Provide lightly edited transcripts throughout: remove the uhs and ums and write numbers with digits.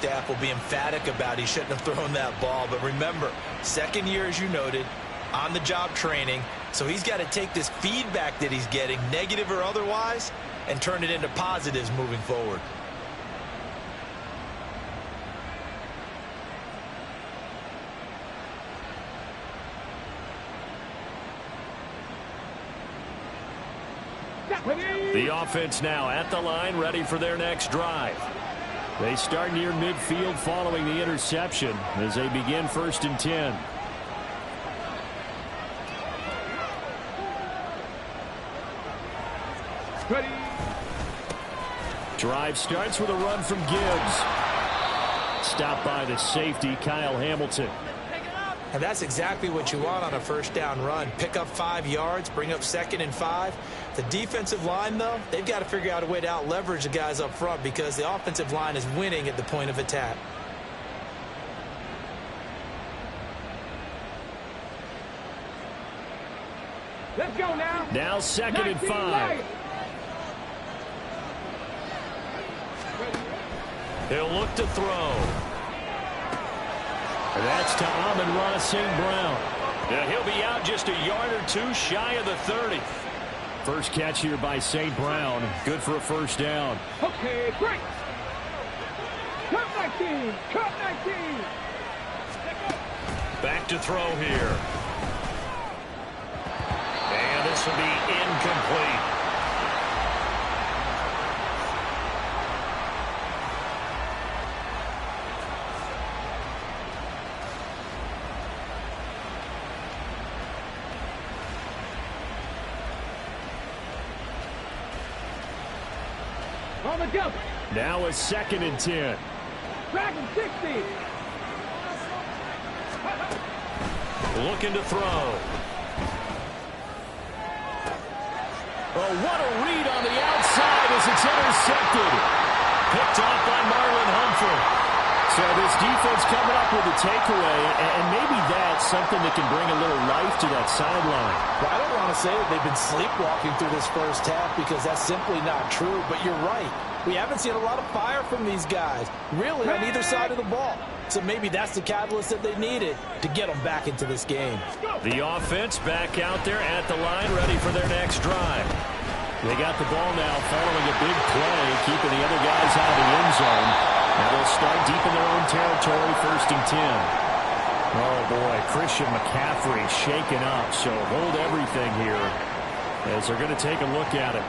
staff will be emphatic about he shouldn't have thrown that ball. But remember, second year, as you noted, on-the-job training. So he's got to take this feedback that he's getting, negative or otherwise, and turn it into positives moving forward. The offense now at the line, ready for their next drive. They start near midfield following the interception as they begin 1st and 10. Ready. Drive starts with a run from Gibbs. Stopped by the safety, Kyle Hamilton. And that's exactly what you want on a first down run. Pick up 5 yards, bring up 2nd and 5. The defensive line, though, they've got to figure out a way to out-leverage the guys up front because the offensive line is winning at the point of attack. Let's go now. Now 2nd and 5. He'll look to throw. That's to Amon-Ra St. Brown. Yeah, he'll be out just a yard or two shy of the 30. First catch here by St. Brown. Good for a first down. Okay, great. Cut 19. Cut 19. Back to throw here. And this will be incomplete. On the go. Now a 2nd and 10. Dragon 60. Looking to throw. Oh, what a read on the outside as it's intercepted. Picked off by Marlon Humphrey. So this defense coming up with a takeaway, and maybe that's something that can bring a little life to that sideline. Well, I don't want to say that they've been sleepwalking through this first half because that's simply not true, but you're right. We haven't seen a lot of fire from these guys, really, on either side of the ball. So maybe that's the catalyst that they needed to get them back into this game. The offense back out there at the line, ready for their next drive. They got the ball now following a big play, keeping the other guys out of the end zone. Now they'll start deep in their own territory, 1st and 10. Oh, boy, Christian McCaffrey shaken up, so hold everything here as they're going to take a look at it.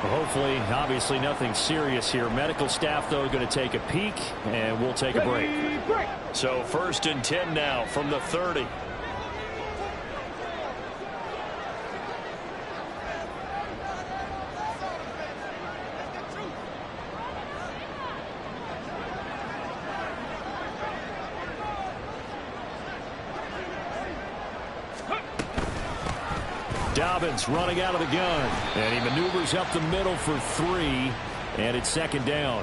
Hopefully, obviously, nothing serious here. Medical staff, though, going to take a peek, and we'll take a break. So 1st and 10 now from the 30. Dobbins running out of the gun, and he maneuvers up the middle for 3, and it's 2nd down.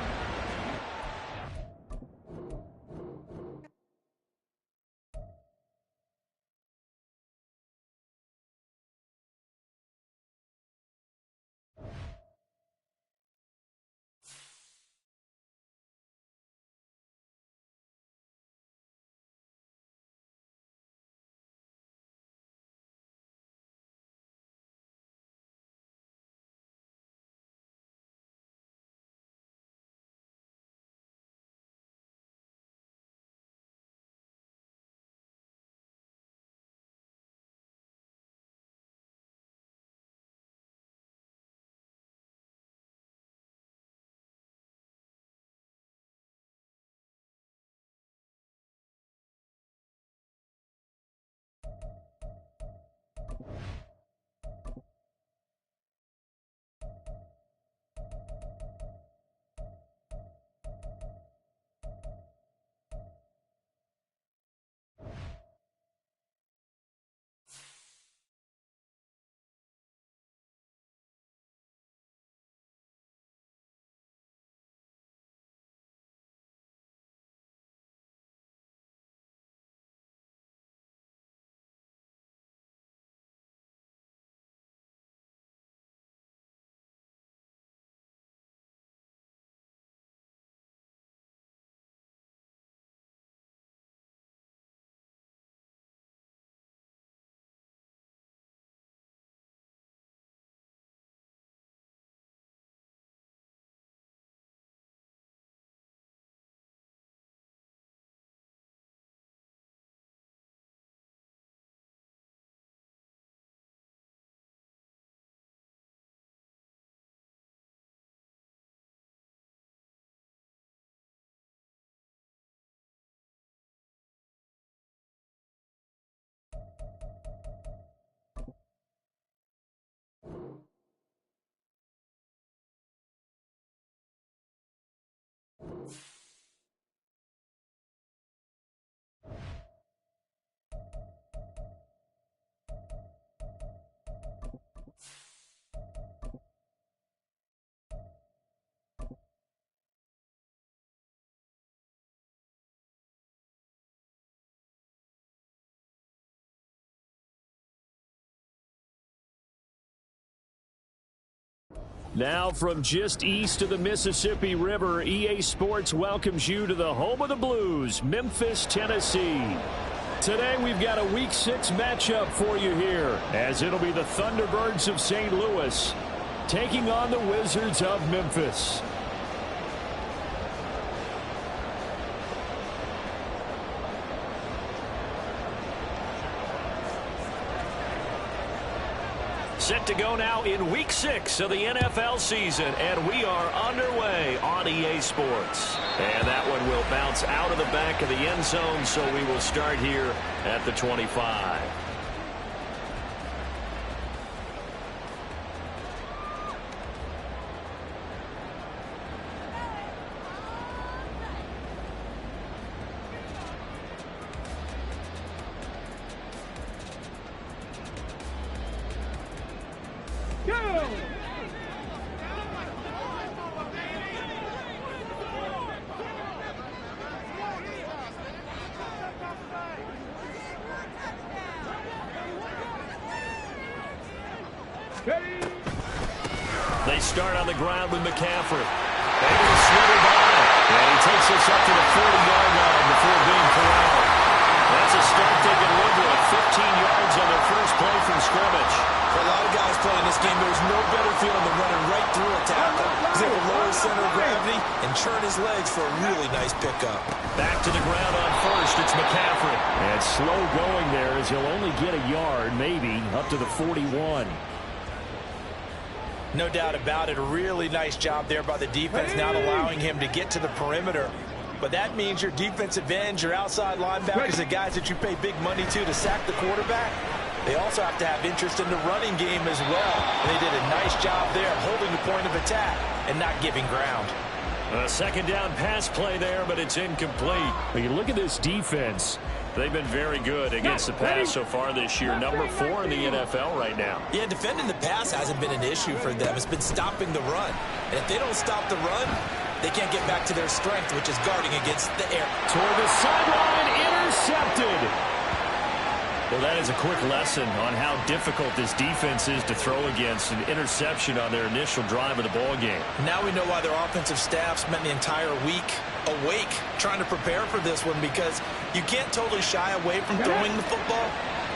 Now from just east of the Mississippi River, EA Sports welcomes you to the home of the Blues, Memphis, Tennessee. Today we've got a Week 6 matchup for you here, as it'll be the Thunderbirds of St. Louis taking on the Wizards of Memphis. Set to go now in Week 6 of the NFL season, and we are underway on EA Sports. And that one will bounce out of the back of the end zone, so we will start here at the 25. They start on the ground with McCaffrey. Able to slither by. And he takes us up to the 40-yard line before being corralled. That's a start they can live with. 15 yards on their first play from scrimmage. For a lot of guys playing this game, there's no better feeling than running right through a tackle. He's able to lower his center of gravity and churn his legs for a really nice pickup. Back to the ground on first. It's McCaffrey. And slow going there as he'll only get a yard, maybe, up to the 41. No doubt about it. A really nice job there by the defense, not allowing him to get to the perimeter. But that means your defensive ends, your outside linebackers, the guys that you pay big money to sack the quarterback, they also have to have interest in the running game as well. And they did a nice job there holding the point of attack and not giving ground. A second down pass play there, but it's incomplete. When you look at this defense, they've been very good against the pass so far this year. Number 4 in the NFL right now. Yeah, defending the pass hasn't been an issue for them. It's been stopping the run. And if they don't stop the run, they can't get back to their strength, which is guarding against the air. Toward the sideline, intercepted. Well, that is a quick lesson on how difficult this defense is to throw against. An interception on their initial drive of the ball game. Now we know why their offensive staff spent the entire week awake trying to prepare for this one, because you can't totally shy away from throwing the football,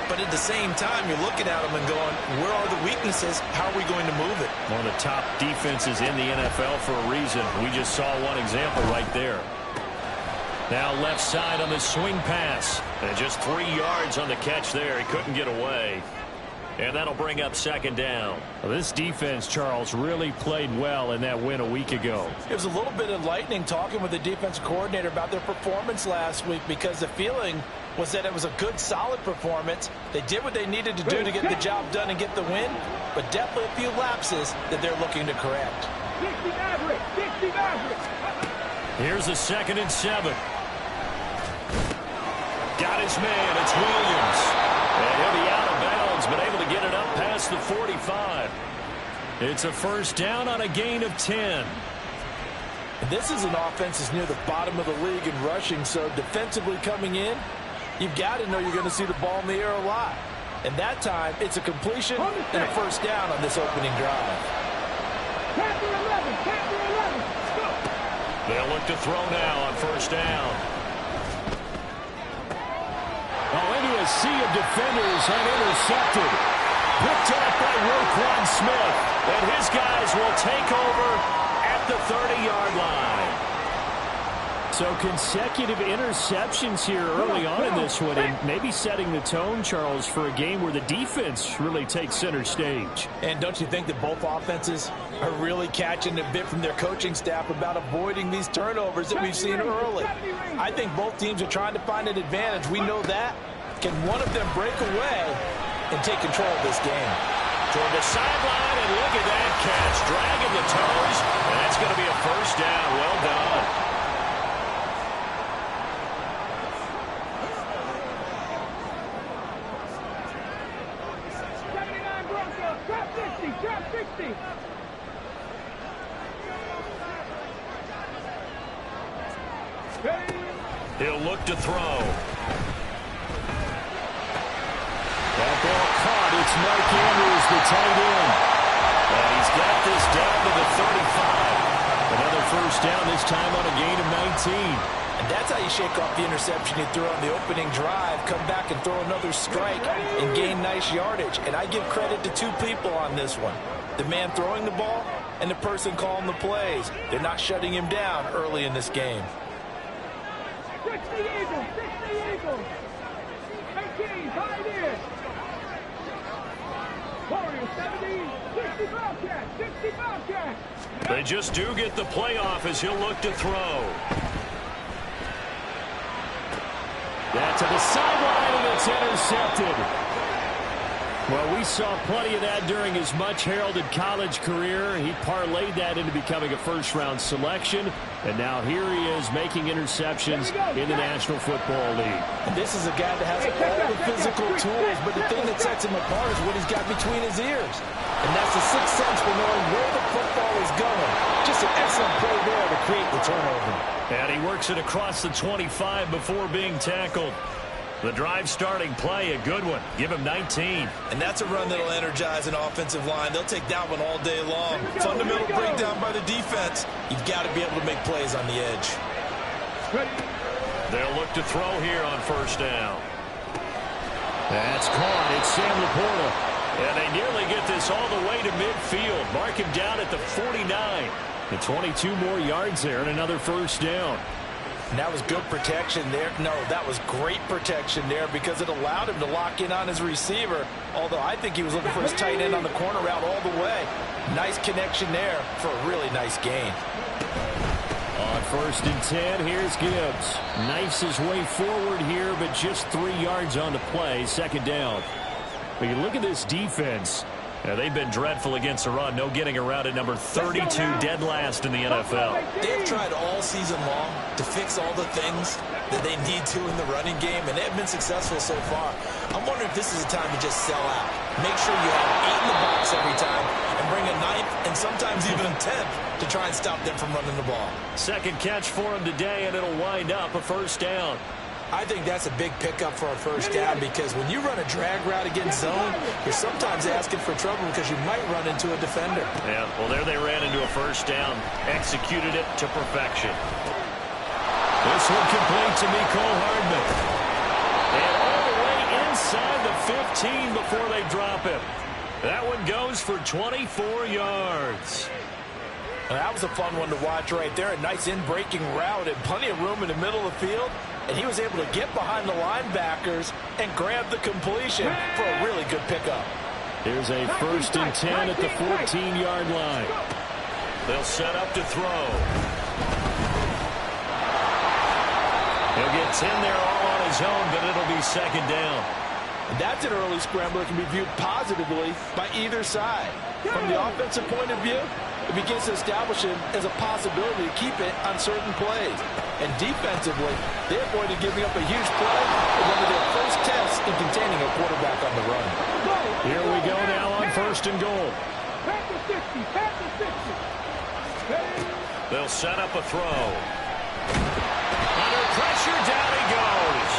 but at the same time you're looking at them and going, where are the weaknesses? How are we going to move it? One of the top defenses in the NFL for a reason. We just saw one example right there. Now left side on the swing pass. And just 3 yards on the catch there. He couldn't get away. And that'll bring up second down. Well, this defense, Charles, really played well in that win a week ago. It was a little bit enlightening talking with the defensive coordinator about their performance last week, because the feeling was that it was a good, solid performance. They did what they needed to do to get the job done and get the win, but definitely a few lapses that they're looking to correct. 60 average. Here's a 2nd and 7. Got his man. It's Williams. And he'll be out of bounds, but able to get it up past the 45. It's a first down on a gain of 10. And this is an offense that's near the bottom of the league in rushing, so defensively coming in, you've got to know you're going to see the ball in the air a lot. And that time, it's a completion and a first down on this opening drive. Panther 11. Go. They'll look to throw now on first down. Into a sea of defenders and intercepted. Picked up by Roquan Smith. And his guys will take over at the 30-yard line. So consecutive interceptions here early on in this one, and maybe setting the tone, Charles, for a game where the defense really takes center stage. And don't you think that both offenses are really catching a bit from their coaching staff about avoiding these turnovers that we've seen early? I think both teams are trying to find an advantage. We know that. Can one of them break away and take control of this game? Toward the sideline, and look at that catch. Dragging the toes, and that's going to be a first down. Well done. Drop 60. He'll look to throw. That ball caught. It's Mike Andrews, the tight end. And he's got this down to the 35. Another first down, this time on a gain of 19. And that's how you shake off the interception you threw on the opening drive, come back and throw another strike and gain nice yardage. And I give credit to two people on this one. The man throwing the ball and the person calling the plays. They're not shutting him down early in this game. 60 Eagles, 60 Eagles. 18, tied in. Warriors 70, 60 Bobcats, 60 Bobcats. They just do get the playoff as he'll look to throw. That's to the sideline, and it's intercepted. Well, we saw plenty of that during his much-heralded college career. He parlayed that into becoming a first-round selection, and now here he is making interceptions in the National Football League. And this is a guy that has all the physical tools, but the thing that sets him apart is what he's got between his ears. And that's the sixth sense for knowing where the football is going. Just an excellent play there to create the turnover. And he works it across the 25 before being tackled. The drive starting play, a good one. Give him 19. And that's a run that'll energize an offensive line. They'll take that one all day long. Fundamental breakdown by the defense. You've got to be able to make plays on the edge. They'll look to throw here on first down. That's caught. It's Sam Laporta. And they nearly get this all the way to midfield. Mark him down at the 49. And 22 more yards there and another first down. And that was good protection there. No, that was great protection there because it allowed him to lock in on his receiver, although I think he was looking for his tight end on the corner route all the way. Nice connection there for a really nice gain. On first and 10, here's Gibbs. Knifes his way forward here, but just 3 yards on the play. Second down. But you look at this defense. They've been dreadful against the run. No getting around at number 32, dead last in the NFL. They've tried all season long to fix all the things that they need to in the running game, and they've been successful so far. I'm wondering if this is a time to just sell out. Make sure you have 8 in the box every time and bring a 9th and sometimes even a 10th to try and stop them from running the ball. Second catch for him today, and it'll wind up a first down. I think that's a big pickup for a first down because when you run a drag route against zone, you're sometimes asking for trouble because you might run into a defender. Yeah, well, there they ran into a first down. Executed it to perfection. This one complete to Mecole Hardman. And all the way inside the 15 before they drop him. That one goes for 24 yards. Well, that was a fun one to watch right there. A nice in-breaking route and plenty of room in the middle of the field. And he was able to get behind the linebackers and grab the completion for a really good pickup. Here's a first and 10 at the 14-yard line. They'll set up to throw. He'll get 10 there all on his own, but it'll be second down. And that's an early scramble that can be viewed positively by either side. From the offensive point of view, it begins to establish him as a possibility to keep it on certain plays. And defensively, they avoided giving up a huge play in one of their first tests in containing a quarterback on the run. Here we go now on first and goal. Back to 60, back to 60. They'll set up a throw. Under pressure, down he goes.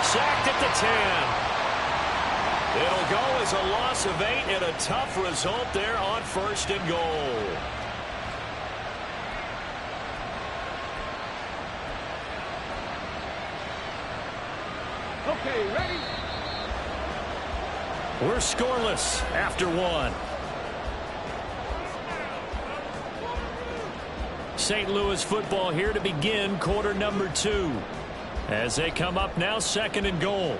Sacked at the 10. It'll go as a loss of 8 and a tough result there on first and goal. Okay, ready? We're scoreless after 1. St. Louis football here to begin quarter number 2. As they come up now, second and goal.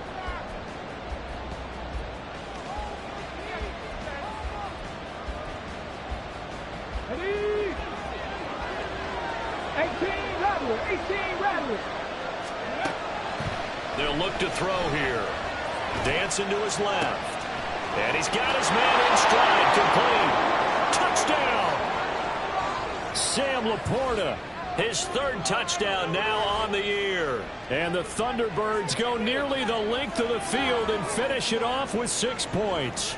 Ready? 18 Rattler, 18 Rattler. They'll look to throw here. Dancing to his left. And he's got his man in stride. Complete. Touchdown. Sam Laporta. His third touchdown now on the year. And the Thunderbirds go nearly the length of the field and finish it off with 6 points.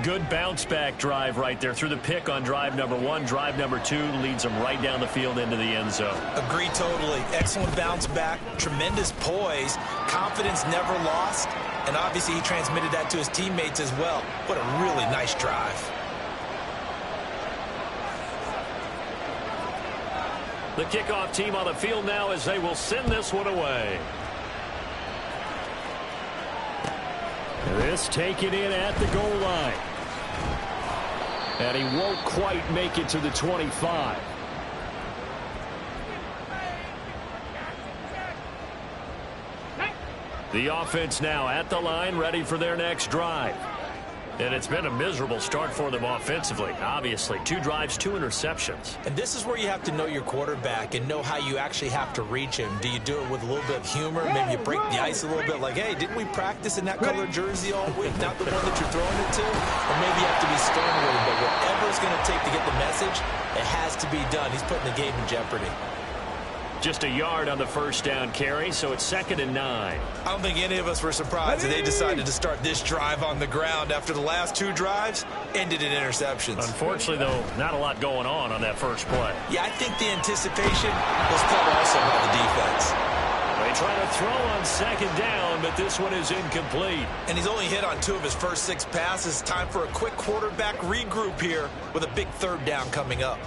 Good bounce-back drive right there through the pick on drive number 1. Drive number 2 leads them right down the field into the end zone. Agree totally. Excellent bounce back, tremendous poise, confidence never lost, and obviously he transmitted that to his teammates as well. What a really nice drive. The kickoff team on the field now as they will send this one away. This taken in at the goal line. And he won't quite make it to the 25. The offense now at the line, ready for their next drive. And it's been a miserable start for them offensively. Obviously, 2 drives, 2 interceptions. And this is where you have to know your quarterback and know how you actually have to reach him. Do you do it with a little bit of humor? Maybe you break the ice a little bit like, hey, didn't we practice in that color jersey all week? Not the one that you're throwing it to? Or maybe you have to be stern with him. But whatever it's going to take to get the message, it has to be done. He's putting the game in jeopardy. Just a yard on the first down carry, so it's 2nd and 9. I don't think any of us were surprised that they decided to start this drive on the ground after the last 2 drives ended in interceptions. Unfortunately, though, not a lot going on that first play. Yeah, I think the anticipation was called also by the defense. They try to throw on 2nd down, but this one is incomplete. And he's only hit on 2 of his first 6 passes. Time for a quick quarterback regroup here with a big 3rd down coming up.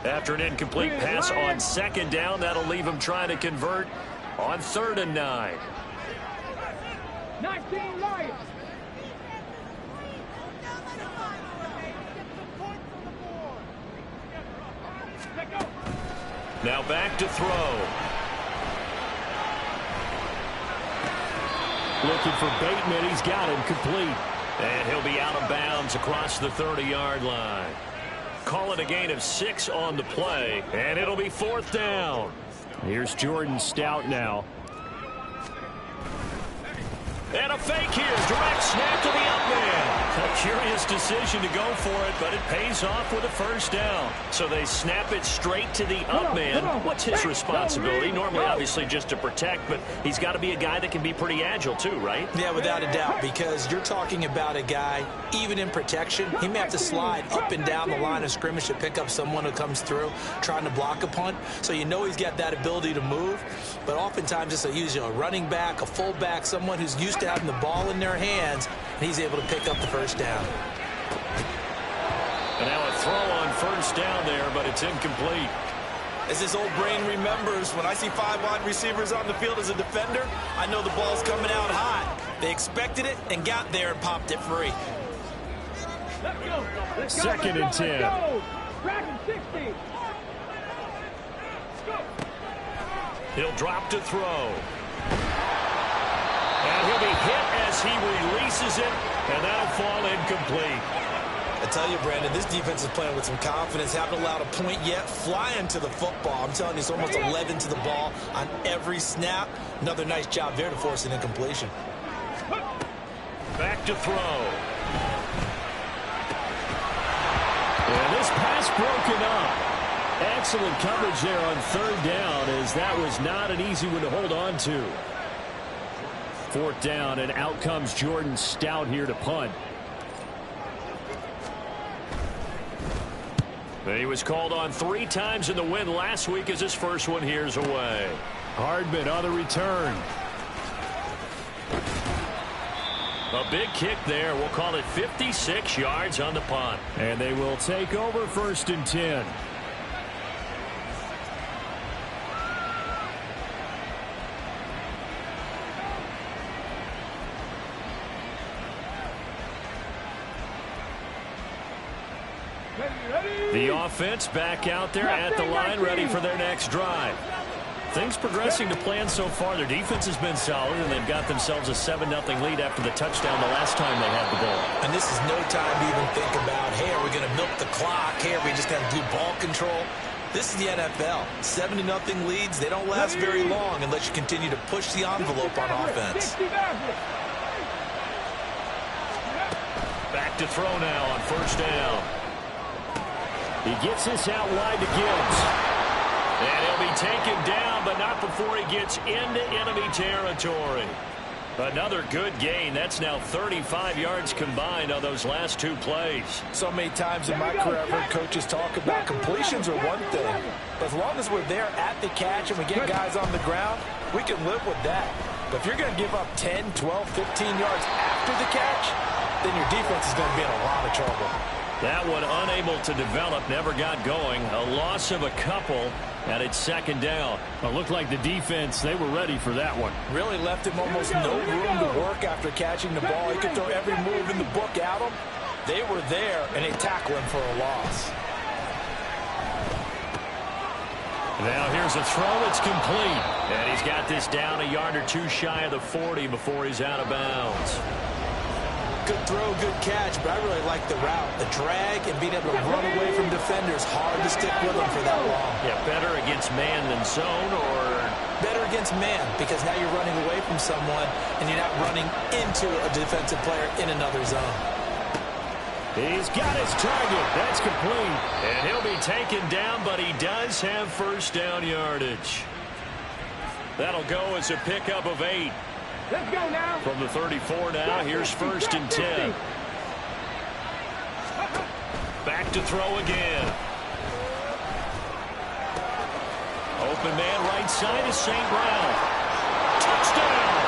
After an incomplete pass on 2nd down, that'll leave him trying to convert on 3rd and 9. 19 Lions. Now back to throw. Looking for Bateman. He's got him complete. And he'll be out of bounds across the 30-yard line. Call it a gain of 6 on the play, and it'll be 4th down. Here's Jordan Stout now. And a fake here. Direct snap to the up man. A curious decision to go for it, but it pays off with a 1st down. So they snap it straight to the up man. What's his responsibility? Normally, obviously, just to protect, but he's got to be a guy that can be pretty agile too, right? Yeah, without a doubt, because you're talking about a guy, even in protection, he may have to slide up and down the line of scrimmage to pick up someone who comes through trying to block a punt. So you know he's got that ability to move, but oftentimes it's a running back, a fullback, someone who's used to having the ball in their hands, and he's able to pick up the 1st down. And now a throw on 1st down there, but it's incomplete. As his old brain remembers, when I see 5 wide receivers on the field as a defender, I know the ball's coming out hot. They expected it and got there and popped it free. Let's go. 2nd and 10. Dragon 60. He'll drop to throw. And he'll be hit as he releases it, and that'll fall incomplete. I tell you, Brandon, this defense is playing with some confidence. Haven't allowed a point yet. Flying to the football. I'm telling you, it's almost 11 to the ball on every snap. Another nice job there to force an incompletion. Back to throw. And this pass broken up. Excellent coverage there on 3rd down, as that was not an easy one to hold on to. 4th down, and out comes Jordan Stout here to punt. He was called on 3 times in the win last week, as his first one here's away. Hardman on the return. A big kick there. We'll call it 56 yards on the punt. And they will take over 1st and 10. The offense back out there at the line, ready for their next drive. Things progressing to plan so far. Their defense has been solid, and they've got themselves a 7-0 lead after the touchdown the last time they had the ball. And this is no time to even think about, hey, are we going to milk the clock? Hey, are we just going to do ball control? This is the NFL. 7-0 leads, they don't last very long unless you continue to push the envelope on offense. Back to throw now on 1st down. He gets this out wide to Gibbs. And he'll be taken down, but not before he gets into enemy territory. Another good gain. That's now 35 yards combined on those last 2 plays. So many times in my career, I've heard coaches talk about completions are one thing. But as long as we're there at the catch and we get guys on the ground, we can live with that. But if you're going to give up 10, 12, 15 yards after the catch, then your defense is going to be in a lot of trouble. That one unable to develop, never got going. A loss of a couple. And it's second down. It looked like the defense, they were ready for that one. Really left him almost no room to work after catching the ball. He could throw every move in the book at him. They were there, and they tackle him for a loss. Now here's a throw. It's complete. And he's got this down a yard or two shy of the 40 before he's out of bounds. Good throw, good catch, but I really like the route. The drag and being able to run away from defenders, hard to stick with them for that long. Yeah, better against man than zone, or? Better against man, because now you're running away from someone and you're not running into a defensive player in another zone. He's got his target. That's complete. And he'll be taken down, but he does have first down yardage. That'll go as a pickup of 8. Let's go now. From the 34 now, here's first and 10. Back to throw again. Open man right side is St. Brown. Touchdown!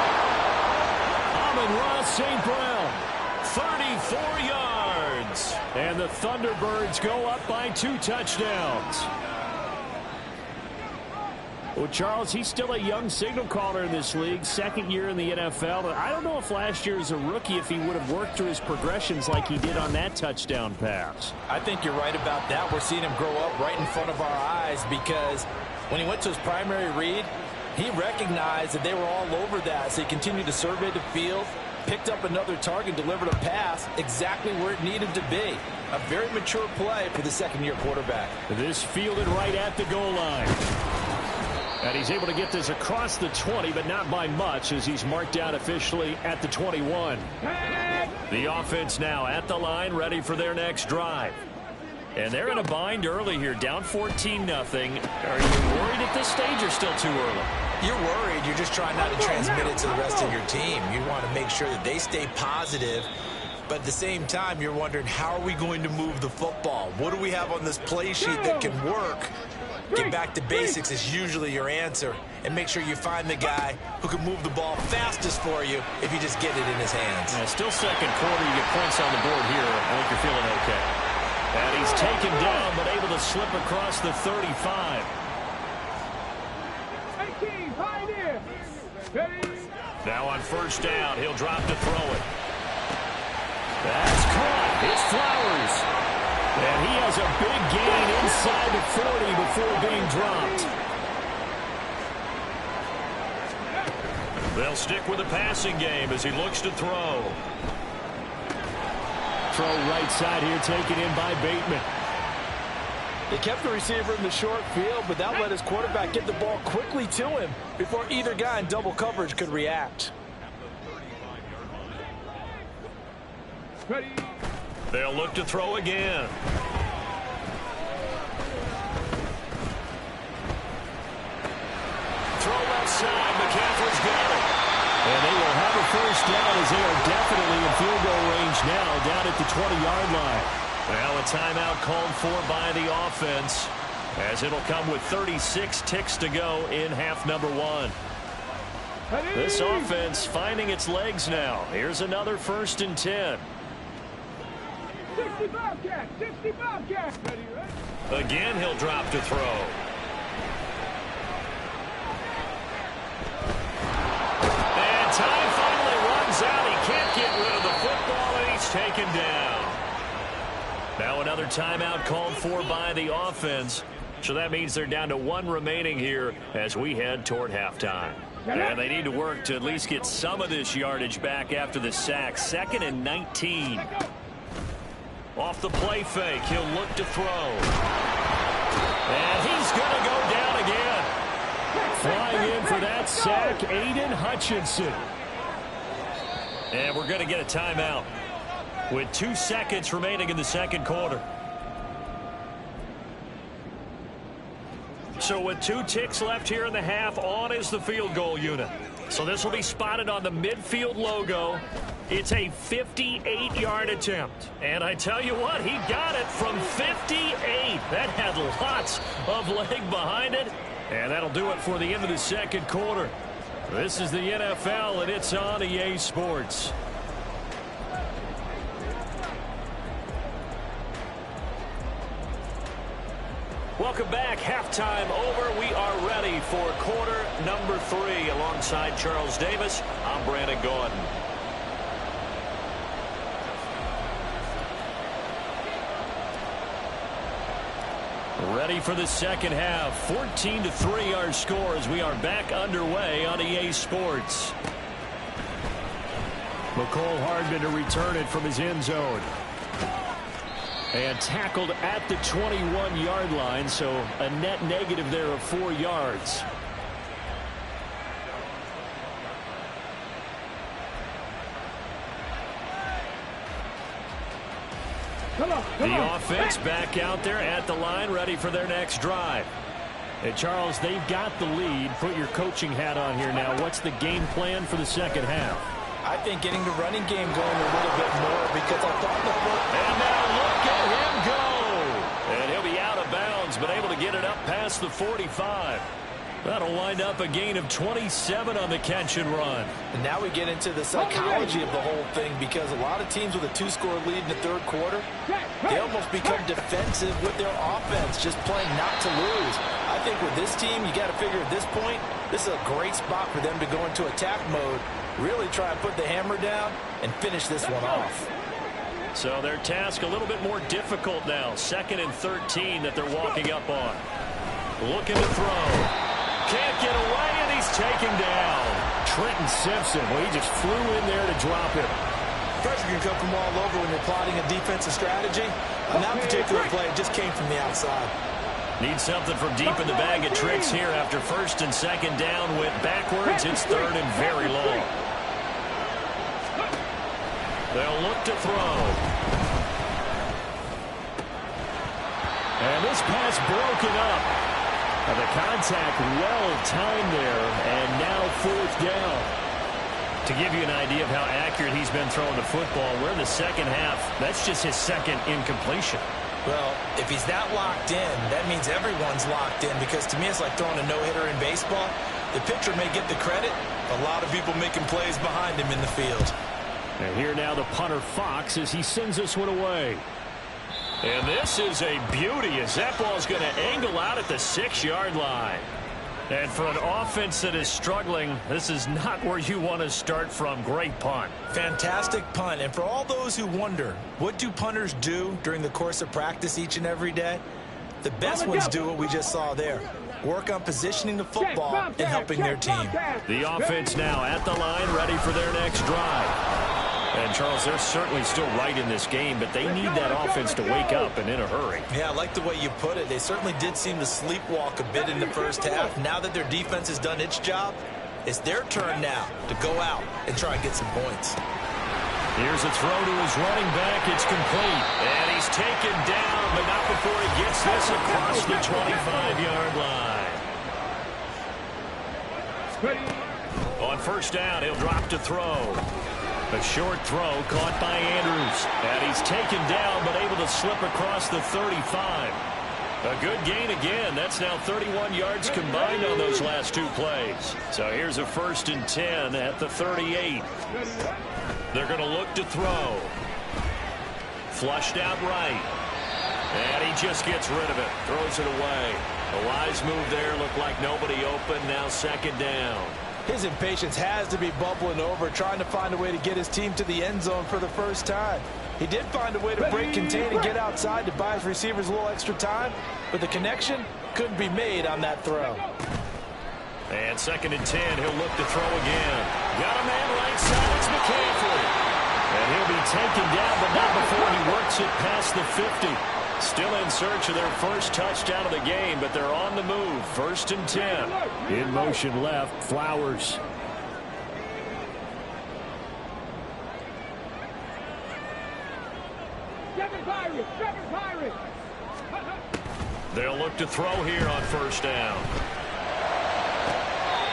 Amon-Ra St. Brown. 34 yards. And the Thunderbirds go up by 2 touchdowns. Well, Charles, he's still a young signal caller in this league, second year in the NFL. But I don't know if last year as a rookie, if he would have worked through his progressions like he did on that touchdown pass. I think you're right about that. We're seeing him grow up right in front of our eyes because when he went to his primary read, he recognized that they were all over that. So he continued to survey the field, picked up another target, delivered a pass exactly where it needed to be. A very mature play for the second-year quarterback. This fielded right at the goal line. And he's able to get this across the 20, but not by much, as he's marked out officially at the 21. The offense now at the line, ready for their next drive. And they're in a bind early here, down 14-0. Are you worried at this stage or still too early? You're worried. You're just trying not to transmit it to the rest of your team. You want to make sure that they stay positive. But at the same time, you're wondering, how are we going to move the football? What do we have on this play sheet that can work? Get back to basics is usually your answer. And make sure you find the guy who can move the ball fastest for you if you just get it in his hands. Still second quarter. You get points on the board here. I think you're feeling okay. And he's taken down, but able to slip across the 35. 18, Pioneer. Now on first down, he'll drop to throw it. That's caught. It's Flowers. And he has a big gain inside the 40 before being dropped. They'll stick with the passing game as he looks to throw. Throw right side here, taken in by Bateman. They kept the receiver in the short field, but that let his quarterback get the ball quickly to him before either guy in double coverage could react. Ready. They'll look to throw again. Throw left side. McCaffrey's got it. And they will have a first down as they are definitely in field goal range now, down at the 20-yard line. Well, a timeout called for by the offense, as it'll come with 36 ticks to go in half number 1. This offense finding its legs now. Here's another first and 10. 60 Bobcat, 60 Bobcat. Ready. Again, he'll drop to throw. And time finally runs out. He can't get rid of the football, and he's taken down. Now another timeout called for by the offense. So that means they're down to 1 remaining here as we head toward halftime. And they need to work to at least get some of this yardage back after the sack. 2nd and 19. Off the play fake, he'll look to throw. And he's going to go down again. Flying in for that sack, Aiden Hutchinson. And we're going to get a timeout with 2 seconds remaining in the second quarter. So with 2 ticks left here in the half, on is the field goal unit. So this will be spotted on the midfield logo. It's a 58-yard attempt. And I tell you what, he got it from 58. That had lots of leg behind it. And that'll do it for the end of the second quarter. This is the NFL, and it's on EA Sports. Welcome back. Halftime over. We are ready for quarter number 3. Alongside Charles Davis, I'm Brandon Gordon. Ready for the second half. 14-3 our score as we are back underway on EA Sports. McCole Hardman to return it from his end zone. And tackled at the 21-yard line, so a net negative there of 4 yards. The offense back out there at the line, ready for their next drive. And Charles, they've got the lead. Put your coaching hat on here now. What's the game plan for the second half? I think getting the running game going a little bit more because I thought the and now look at him go. And he'll be out of bounds, but able to get it up past the 45. That'll wind up a gain of 27 on the catch and run. And now we get into the psychology of the whole thing because a lot of teams with a 2-score lead in the third quarter, they almost become defensive with their offense, just playing not to lose. I think with this team, you got to figure at this point, this is a great spot for them to go into attack mode, really try and put the hammer down and finish this one off. So their task a little bit more difficult now. 2nd and 13 that they're walking up on. Looking to throw. Can't get away, and he's taken down. Trenton Simpson, well, he just flew in there to drop him. Pressure can come from all over when you're plotting a defensive strategy. On that particular play, it just came from the outside. Need something from deep in the bag of tricks here after 1st and 2nd down. Went backwards. It's 3rd and very long. They'll look to throw. And this pass broken up. And the contact well-timed there, and now 4th down. To give you an idea of how accurate he's been throwing the football, we're in the second half. That's just his 2nd incompletion. Well, if he's that locked in, that means everyone's locked in because to me it's like throwing a no-hitter in baseball. The pitcher may get the credit, a lot of people making plays behind him in the field. And here now the punter Fox as he sends this one away. And this is a beauty as that ball's going to angle out at the 6-yard line. And for an offense that is struggling, this is not where you want to start from. Great punt. Fantastic punt. And for all those who wonder, what do punters do during the course of practice each and every day? The best ones do what we just saw there. Work on positioning the football and helping their team. The offense now at the line, ready for their next drive. And, Charles, they're certainly still right in this game, but they need that offense to wake up and in a hurry. Yeah, I like the way you put it. They certainly did seem to sleepwalk a bit in the first half. Now that their defense has done its job, it's their turn now to go out and try and get some points. Here's a throw to his running back. It's complete. And he's taken down, but not before he gets this across the 25-yard line. On 1st down, he'll drop to throw. A short throw caught by Andrews. And he's taken down, but able to slip across the 35. A good gain again. That's now 31 yards combined on those last 2 plays. So here's a 1st and 10 at the 38. They're going to look to throw. Flushed out right. And he just gets rid of it. Throws it away. A wise move there. Looked like nobody open. Now 2nd down. His impatience has to be bubbling over, trying to find a way to get his team to the end zone for the first time. He did find a way to break contain and get outside to buy his receivers a little extra time, but the connection couldn't be made on that throw. And 2nd and 10, he'll look to throw again. Got a man right side, it's McCaffrey. And he'll be taken down, but not before he works it past the 50. Still in search of their first touchdown of the game, but they're on the move. 1st and 10. In motion left, Flowers. They'll look to throw here on 1st down.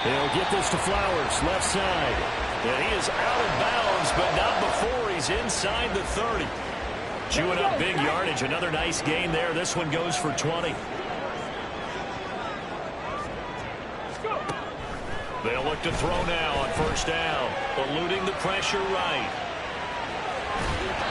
They'll get this to Flowers, left side. And he is out of bounds, but not before he's inside the 30. Chewing up big yardage. Another nice gain there. This one goes for 20. They'll look to throw now on 1st down. Eluding the pressure right.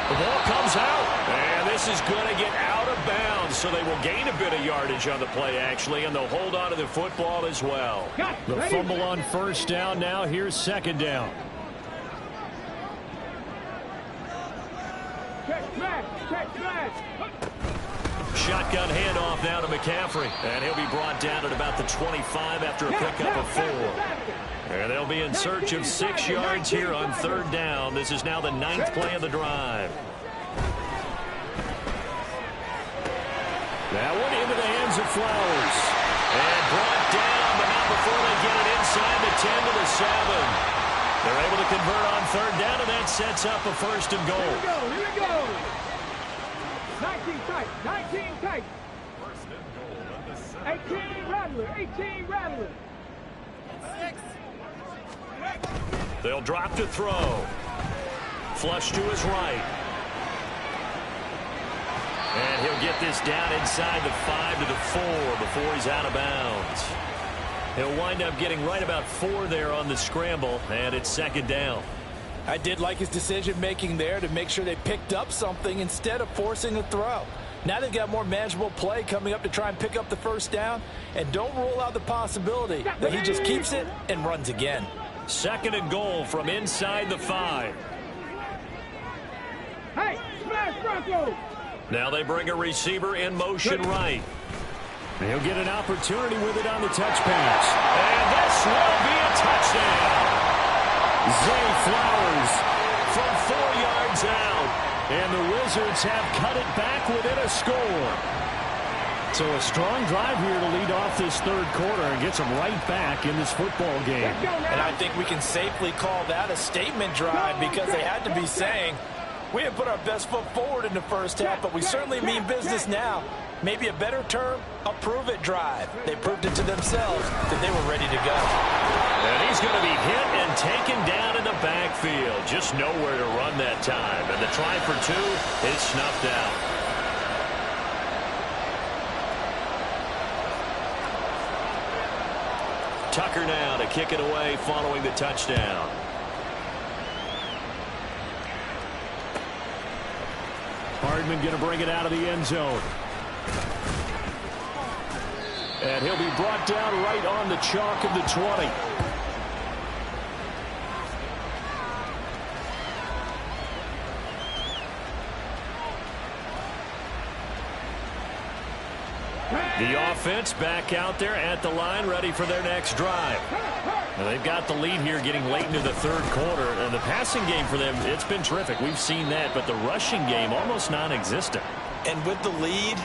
The ball comes out, and this is going to get out of bounds, so they will gain a bit of yardage on the play, actually, and they'll hold on to the football as well. The fumble on first down. Now here's second down. Shotgun handoff now to McCaffrey, and he'll be brought down at about the 25 after a pickup of 4. And they'll be in search of 6 yards here on third down. This is now the 9th play of the drive. That one into the hands of Flowers. And brought down, but not before they get it inside the 10 to the 7. They're able to convert on third down, and that sets up a first and goal. Here we go. 19 tight. 19 tight. 18 Rattler. 18 Rattler. They'll drop to throw. Flush to his right. And he'll get this down inside the 5 to the 4 before he's out of bounds. He'll wind up getting right about 4 there on the scramble, and it's second down. I did like his decision-making there to make sure they picked up something instead of forcing a throw. Now they've got more manageable play coming up to try and pick up the first down, and don't rule out the possibility that he just keeps it and runs again. Second and goal from inside the 5. Hey, smash Bronco! Now they bring a receiver in motion right. He'll get an opportunity with it on the touch pass. And this will be a touchdown. Zay Flowers From 4 yards out. and the Wizards have cut it back within a score. So a strong drive here to lead off this third quarter and gets them right back in this football game. And I think we can safely call that a statement drive because they had to be saying, we didn't put our best foot forward in the first half, but we certainly mean business now. Maybe a better term, a prove-it drive. They proved it to themselves that they were ready to go. And he's going to be hit and taken down in the backfield. Just nowhere to run that time. And the try for 2 is snuffed out. Tucker now to kick it away following the touchdown. Hardman going to bring it out of the end zone. And he'll be brought down right on the chalk of the 20. The offense back out there at the line, ready for their next drive. Now they've got the lead here getting late into the third quarter. And the passing game for them, it's been terrific. We've seen that, but the rushing game almost non-existent. And with the lead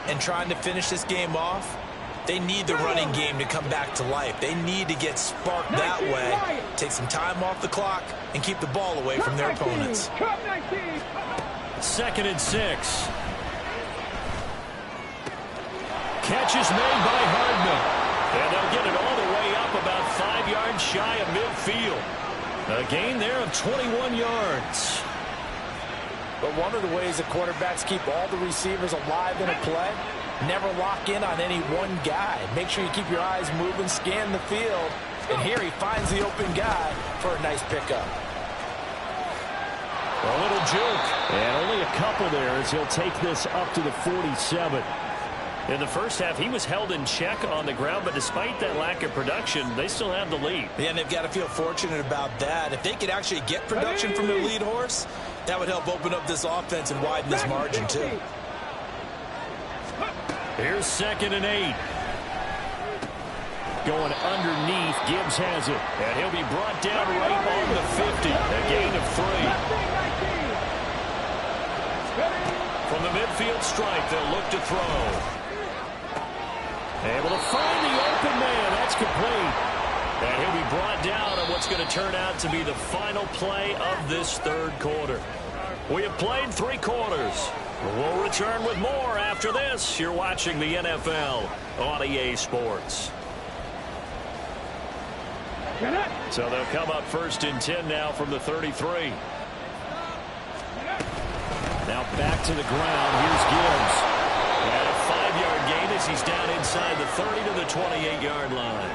and trying to finish this game off, they need the running game to come back to life. They need to get sparked that way, take some time off the clock, and keep the ball away from their opponents. Second and 6. Catch is made by Hardman. And they'll get it all the way up about 5 yards shy of midfield. A gain there of 21 yards. But one of the ways that quarterbacks keep all the receivers alive in a play, never lock in on any one guy. Make sure you keep your eyes moving, scan the field. And here he finds the open guy for a nice pickup. A little juke. And only a couple there as he'll take this up to the 47. In the first half, he was held in check on the ground, but despite that lack of production, they still have the lead. Yeah, and they've got to feel fortunate about that. If they could actually get production from their lead horse, that would help open up this offense and widen this margin, too. Here's second and 8. Going underneath, Gibbs has it. And he'll be brought down right on the 50. A gain of 3. From the midfield stripe, they'll look to throw. Able to find the open man. That's complete. And he'll be brought down on what's going to turn out to be the final play of this third quarter. We have played 3 quarters. We'll return with more after this. You're watching the NFL on EA Sports. So they'll come up first and 10 now from the 33. Now back to the ground. Here's Gibbs. And a 5-yard gain as he's down inside the 30 to the 28-yard line.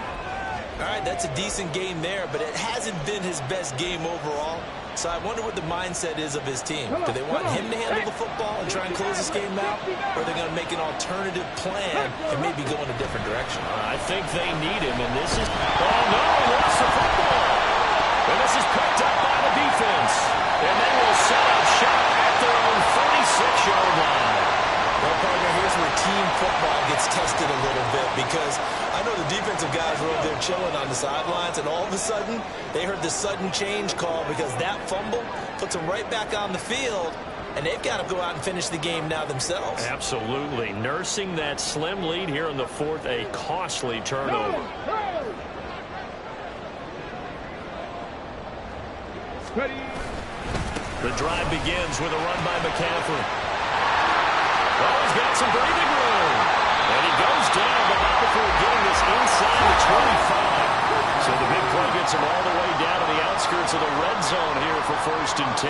All right, that's a decent game there, but it hasn't been his best game overall. So I wonder what the mindset is of his team. Do they want him to handle the football and try and close this game out? Or are they going to make an alternative plan and maybe go in a different direction? I think they need him, and this is... Oh, no, he lost the football. And this is picked up by the defense. And they will set up shop at their own 36-yard line. Well, partner, here's where team football gets tested a little bit because I know the defensive guys were over there chilling on the sidelines, and all of a sudden, they heard this sudden change call because that fumble puts them right back on the field, and they've got to go out and finish the game now themselves. Absolutely. Nursing that slim lead here in the fourth, a costly turnover. The drive begins with a run by McCaffrey. Well, he's got some breathing room. And he goes down, but not before getting this inside the 25. So the big play gets him all the way down to the outskirts of the red zone here for 1st and 10.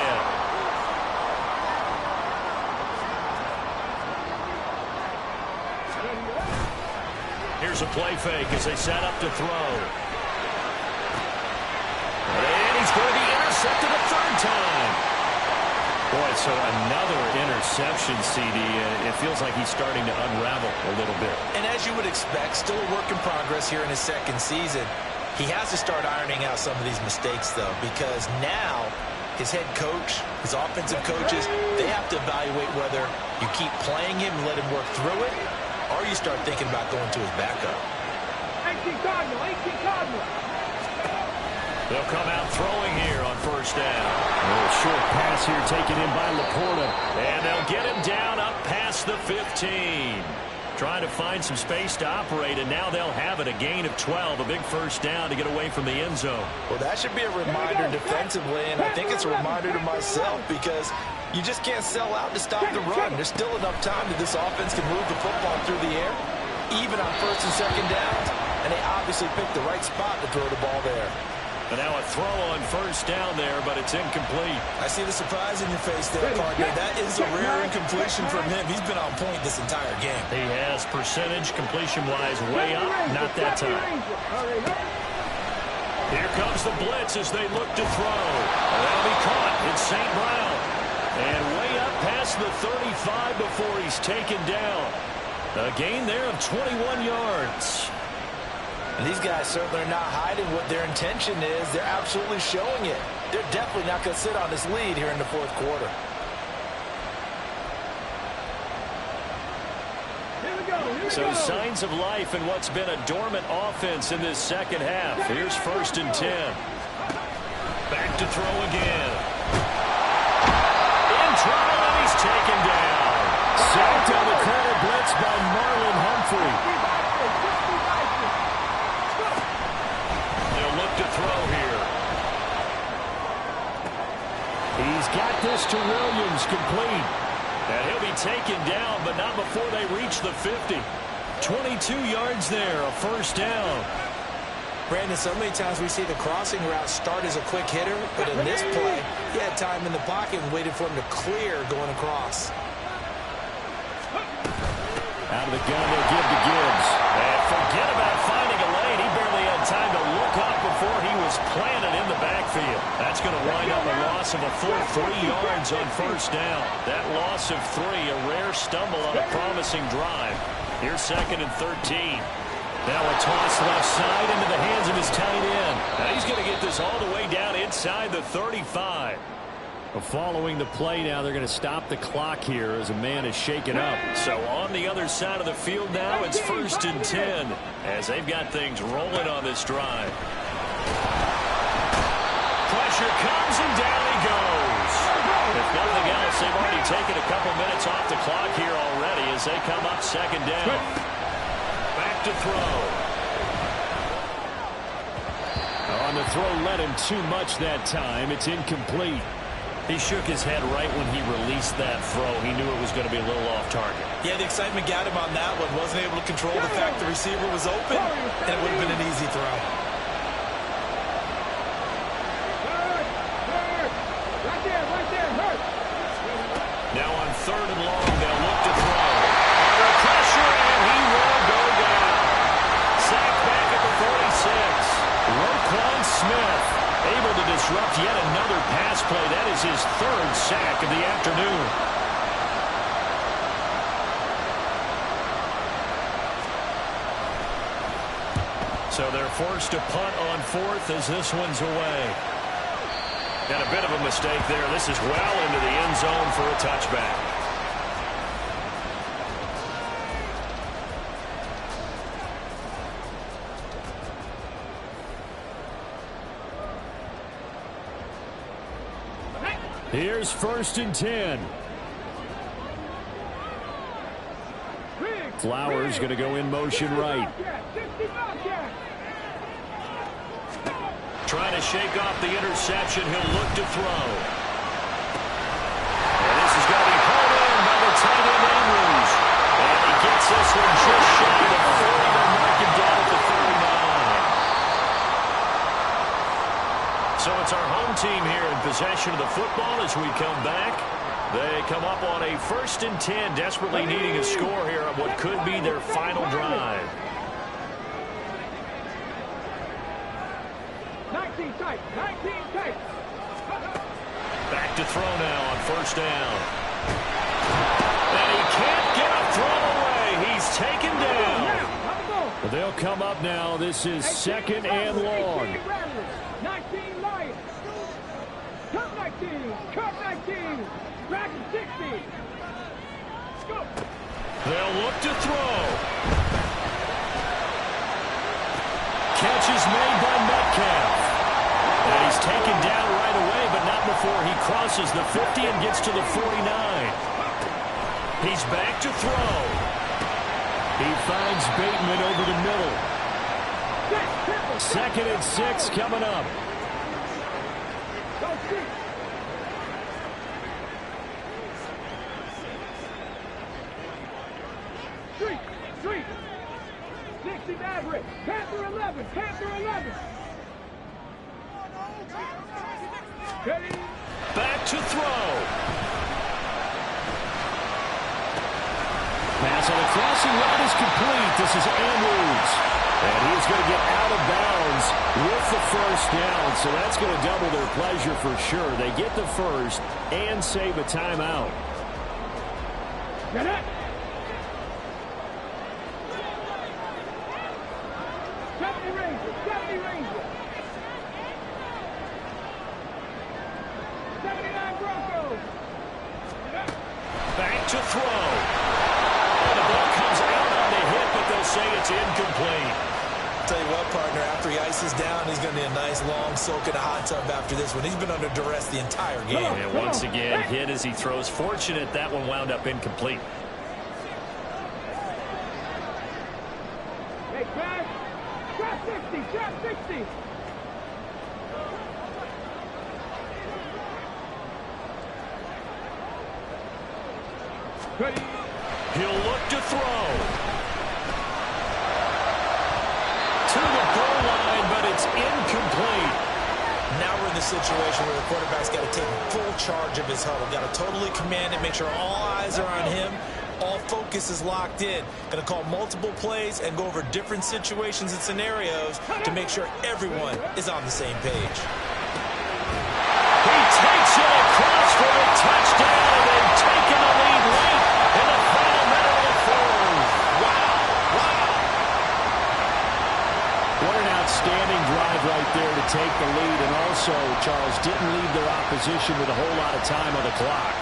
Here's a play fake as they set up to throw. And he's going to be intercepted a third time. Boy, so another interception, CD. It feels like he's starting to unravel a little bit. And as you would expect, still a work in progress here in his second season. He has to start ironing out some of these mistakes, though, because now his head coach, his offensive coaches, they have to evaluate whether you keep playing him and let him work through it, or you start thinking about going to his backup. 18 Cardinal, 18 Cardinal. They'll come out throwing here on 1st down. A little short pass here taken in by Laporta. And they'll get him down up past the 15. Trying to find some space to operate, and now they'll have it. A gain of 12, a big 1st down to get away from the end zone. Well, that should be a reminder defensively, and I think it's a reminder to myself because you just can't sell out to stop the run. There's still enough time that this offense can move the football through the air, even on 1st and 2nd downs, and they obviously picked the right spot to throw the ball there. And now a throw on 1st down there, but it's incomplete. I see the surprise in your face there, partner. That is a rare incompletion from him. He's been on point this entire game. He has percentage completion-wise way up, not that time. Here comes the blitz as they look to throw. That'll be caught. It's St. Brown. And way up past the 35 before he's taken down. A gain there of 21 yards. And these guys certainly are not hiding what their intention is. They're absolutely showing it. They're definitely not going to sit on this lead here in the 4th quarter. So signs of life in what's been a dormant offense in this second half. Here's 1st and 10. Back to throw again. In trouble, and he's taken down. Sacked on the corner blitz by Marlon Humphrey. To throw here. He's got this to Williams, complete. And he'll be taken down, but not before they reach the 50. 22 yards there, a 1st down. Brandon, so many times we see the crossing route start as a quick hitter, but in this play, he had time in the pocket and waited for him to clear going across. Out of the gun, they'll give to Gibbs. And forget about finding a lane. He barely had time to look up before he was planted in the backfield. That's going to wind up a loss of a full 3 yards on 1st down. That loss of 3, a rare stumble on a promising drive. Here's 2nd and 13. Now a toss left side into the hands of his tight end. Now he's going to get this all the way down inside the 35. Following the play now, they're going to stop the clock here as a man is shaken up. So on the other side of the field now, it's 1st and 10 as they've got things rolling on this drive. Pressure comes and down he goes. If nothing else, they've already taken a couple minutes off the clock here already as they come up 2nd down. Back to throw. On the throw, let him too much that time. It's incomplete. He shook his head right when he released that throw. He knew it was going to be a little off target. Yeah, the excitement got him on that one. Wasn't able to control the fact the receiver was open, and it would have been an easy throw. Now on 3rd and long, they'll look to throw. Under pressure, and he will go down. Sacked back at the 46. Roquan Smith able to disrupt yet another pass play. That is his third sack of the afternoon. So they're forced to punt on fourth as this one's away. And a bit of a mistake there. This is well into the end zone for a touchback. Here's 1st and 10. Flowers going to go in motion right. Trying to shake off the interception. He'll look to throw. And this is going to be pulled in by the tight end Andrews. And he gets this one just shy of 40. They'll mark him down at the 39. So it's our home team here in possession of the football as we come back. They come up on a 1st and 10, desperately needing a score here on what could be their final drive. 19 tight, 19 tight. Back to throw now on 1st down. And he can't get a throw away. He's taken down. Well, they'll come up now. This is 2nd and long. 19 Lions. Cut 19. Cut 19. Back to 60. Go. They'll look to throw. Catch is made by Metcalf. And he's taken down right away, but not before he crosses the 50 and gets to the 49. He's back to throw. He finds Bateman over the middle. 2nd and 6 coming up. Street. 60 Maverick. Panther 11. Panther 11. Back to throw. Pass on the crossing route is complete. This is Andrews. And he's going to get out of bounds with the 1st down. So that's going to double their pleasure for sure. They get the 1st and save a timeout. Get it. 70 Rangers. 70 Rangers. 79 Broncos. Back to throw. And the ball comes out on the hit, but they'll say it's incomplete. Tell you what, partner, after he ices down, he's going to need a nice long soak in a hot tub after this one. He's been under duress the entire game. And once again, hit as he throws. Fortunate that one wound up incomplete. Hey, Crash. Trap 60. Trap 60. Ready. He'll look to throw. To the goal line, but it's incomplete. Now we're in the situation where the quarterback's got to take full charge of his huddle. Got to totally command it, make sure all eyes are on him. All focus is locked in. Going to call multiple plays and go over different situations and scenarios to make sure everyone is on the same page. He takes it across for a touchdown and then taking the lead late in the final minute of the 4th. Wow. What an outstanding drive right there to take the lead. And also, Charles, didn't leave their opposition with a whole lot of time on the clock.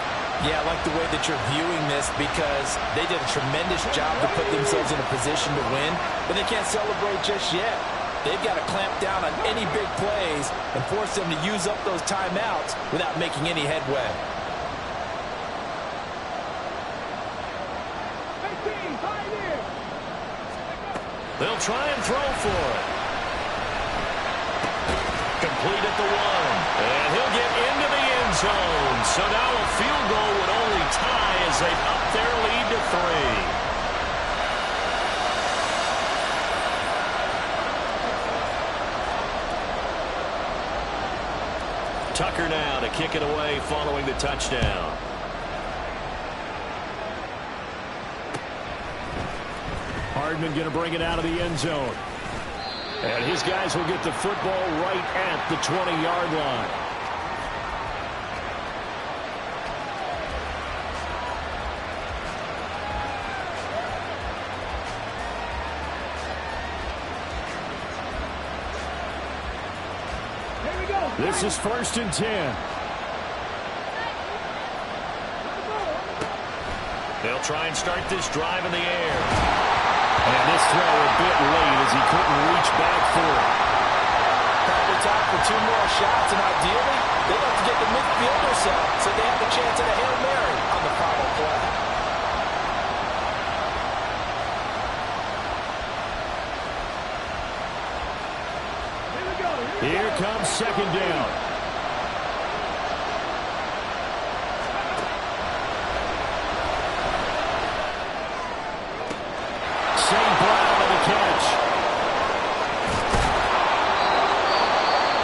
Yeah, I like the way that you're viewing this because they did a tremendous job to put themselves in a position to win, but they can't celebrate just yet. They've got to clamp down on any big plays and force them to use up those timeouts without making any headway. 18, Pioneer. They'll try and throw for it. Complete at the 1. And he'll get into the end zone. So now a field goal would only tie as they up their lead to 3. Tucker now to kick it away following the touchdown. Hardman going to bring it out of the end zone. And his guys will get the football right at the 20-yard line. This is 1st and 10. They'll try and start this drive in the air. And this throw a bit late as he couldn't reach back for it. Probably time for 2 more shots, and ideally, they'd like to get the midfield or so they have a chance at a Hail Mary on the final play. Here comes 2nd down. St. Brown with a catch.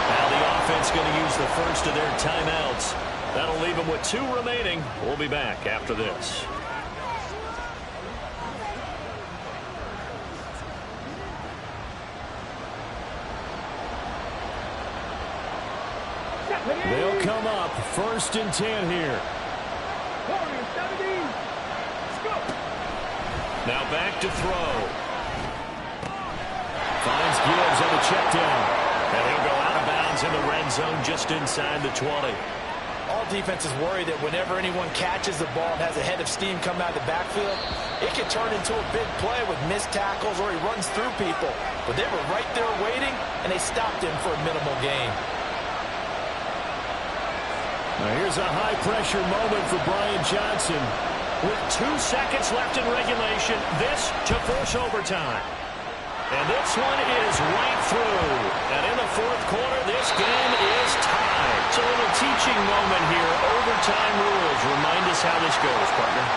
Now the offense going to use the first of their timeouts. That'll leave them with 2 remaining. We'll be back after this. They'll come up 1st and 10 here. Now back to throw. Finds Gibbs on the check down. And he'll go out of bounds in the red zone just inside the 20. All defenses worry that whenever anyone catches the ball and has a head of steam coming out of the backfield, it can turn into a big play with missed tackles or he runs through people. But they were right there waiting, and they stopped him for a minimal gain. Now here's a high-pressure moment for Brian Johnson. With 2 seconds left in regulation, this to force overtime. And this one is right through. And in the 4th quarter, this game is tied. So a little teaching moment here. Overtime rules. Remind us how this goes, partner.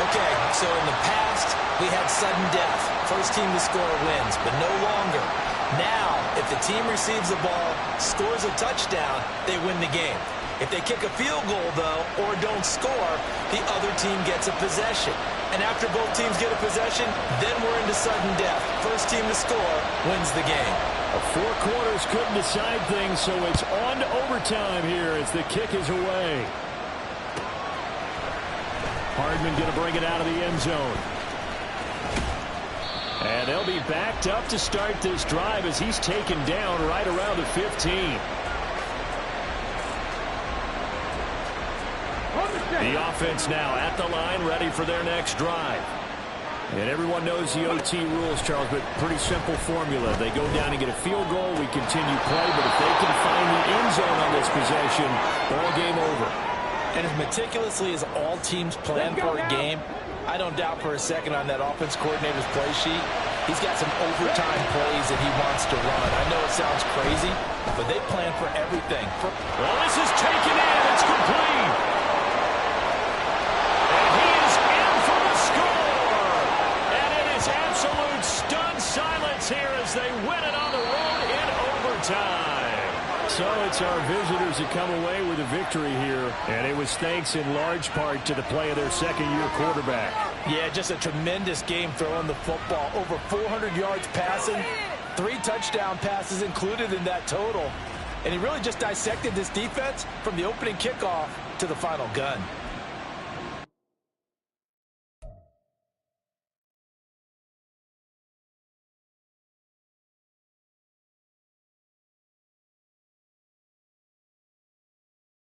Okay, so in the past, we had sudden death. First team to score wins, but no longer. Now, if the team receives the ball, scores a touchdown, they win the game. If they kick a field goal, though, or don't score, the other team gets a possession. And after both teams get a possession, then we're into sudden death. First team to score wins the game. 4 quarters couldn't decide things, so it's on to overtime here as the kick is away. Hardman going to bring it out of the end zone. And they'll be backed up to start this drive as he's taken down right around the 15. The offense now at the line, ready for their next drive. And everyone knows the OT rules, Charles, but pretty simple formula. They go down and get a field goal, we continue play, but if they can find the end zone on this possession, ball game over. And as meticulously as all teams plan for a game, I don't doubt for a second on that offense coordinator's play sheet, he's got some overtime plays that he wants to run. I know it sounds crazy, but they plan for everything. Well, this is taken in. It's complete. Absolute stunned silence here as they win it on the road in overtime. So it's our visitors that come away with a victory here. And it was thanks in large part to the play of their second-year quarterback. Yeah, just a tremendous game throwing the football. Over 400 yards passing, 3 touchdown passes included in that total. And he really just dissected this defense from the opening kickoff to the final gun.